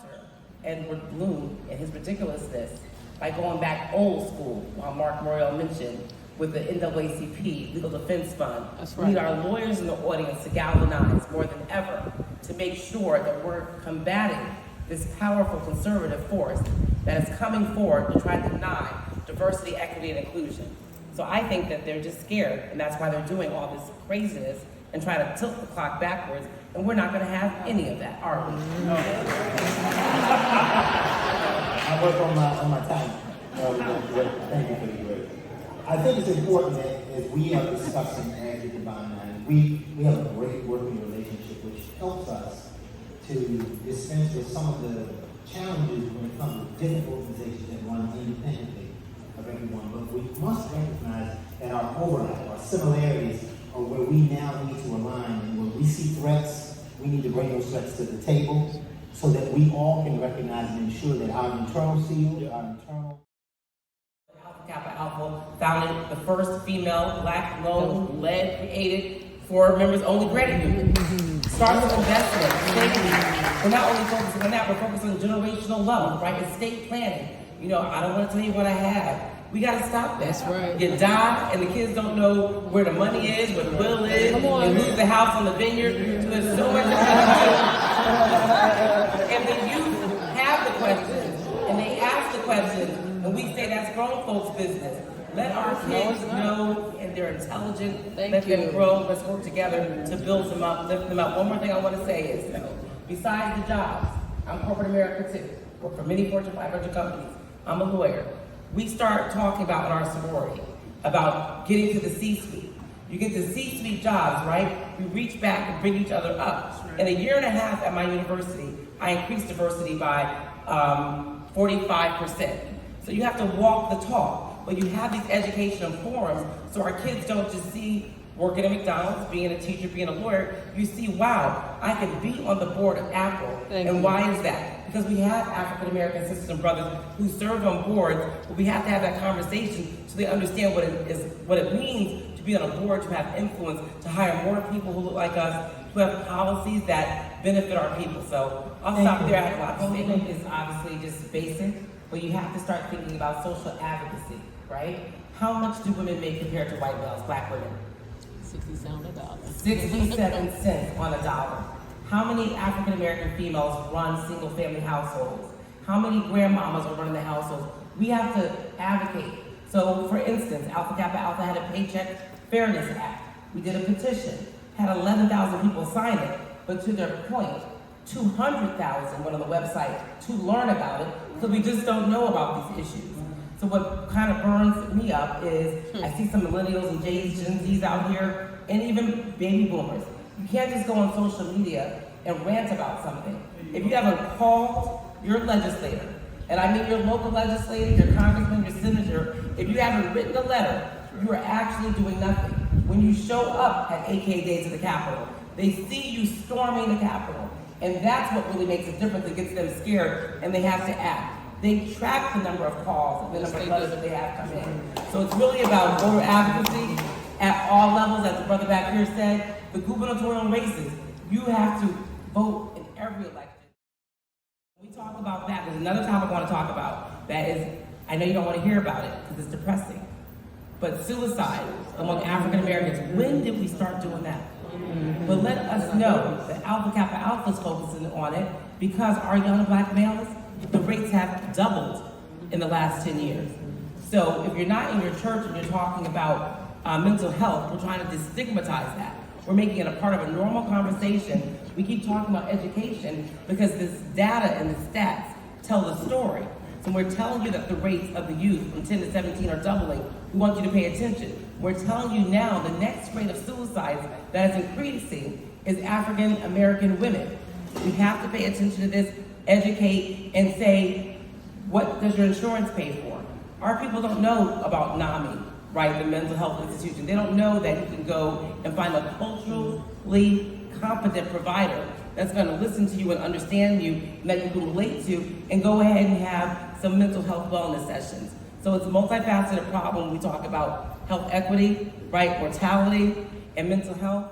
counter Edward Bloom and his ridiculousness by going back old school, while Mark Morrell mentioned, with the NAACP, Legal Defense Fund. That's We right. need our lawyers in the audience to galvanize more than ever to make sure that we're combating this powerful conservative force that is coming forward to try to deny diversity, equity, and inclusion. So I think that they're just scared, and that's why they're doing all this craziness and trying to tilt the clock backwards, and we're not going to have any of that, are we? No. I work on my time. Thank you for the great. I think it's important that as we are discussing as the Divine Nine, we have a great working relationship which helps us to dispense with some of the challenges when it comes to different organizations that run independently of everyone. But we must recognize that our overlap, our similarities, are where we now need to align. And when we see threats, we need to bring those threats to the table so that we all can recognize and ensure that our internal seal, our internal... Alpha Kappa Alpha founded the first female Black loan led, created for members only credit union. Starts with investment, safety. We're not only focusing on that, we're focusing on generational wealth, right? Estate planning. You know, I don't want to tell you what I have. We got to stop that. That's right. You die, and the kids don't know where the money is, where the will is. Come on. You lose the house on the vineyard. So there's so much and the youth have the questions, and they ask the questions, and we say that's grown folks' business. Let our kids know, and they're intelligent. Let them grow. Let's work together to build them up, lift them up. One more thing I want to say is, besides the jobs, I'm corporate America too. Work for many Fortune 500 companies. I'm a lawyer. We start talking about in our sorority about getting to the C-suite. You get the C-suite jobs, right? We reach back and bring each other up. In a year and a half at my university, I increased diversity by 45%. So you have to walk the talk. But you have these educational forums, so our kids don't just see working at McDonald's, being a teacher, being a lawyer. You see, wow, I can be on the board of Apple. Why is that? Because we have African American sisters and brothers who serve on boards, but we have to have that conversation so they understand what it means to be on a board, to have influence, to hire more people who look like us, who have policies that benefit our people. So I'll stop there. I have a lot to say. Voting is obviously just basic, but you have to start thinking about social advocacy, right? How much do women make compared to white males, Black women? 67 dollars. 67 cents on a dollar. How many African American females run single family households? How many grandmamas are running the households? We have to advocate. So for instance, Alpha Kappa Alpha had a Paycheck Fairness Act. We did a petition, had 11,000 people sign it, but to their point, 200,000 went on the website to learn about it, because we just don't know about these issues. So what kind of burns me up is I see some millennials and Gen Zs out here, and even baby boomers. You can't just go on social media and rant about something. If you haven't called your legislator, and I mean your local legislator, your congressman, your senator, if you haven't written a letter, you are actually doing nothing. When you show up at AK Days of the Capitol, they see you storming the Capitol, and that's what really makes a difference. It gets them scared, and they have to act. They track the number of calls and the number of letters that they have come in. So it's really about voter advocacy at all levels, as the brother back here said. The gubernatorial races, you have to vote in every election. When we talk about that, there's another topic I want to talk about that is, I know you don't want to hear about it because it's depressing, but suicide among African Americans. When did we start doing that? But let us know that Alpha Kappa Alpha is focusing on it because our young Black males, the rates have doubled in the last 10 years. So if you're not in your church and you're talking about mental health, we're trying to destigmatize that. We're making it a part of a normal conversation. We keep talking about education because this data and the stats tell the story. So we're telling you that the rates of the youth from 10 to 17 are doubling. We want you to pay attention. We're telling you now the next rate of suicides that is increasing is African American women. We have to pay attention to this, educate, and say, what does your insurance pay for? Our people don't know about NAMI, right, the mental health institution. They don't know that you can go and find a culturally competent provider that's going to listen to you and understand you and that you can relate to, and go ahead and have some mental health wellness sessions. So it's a multifaceted problem when we talk about health equity, right, mortality, and mental health.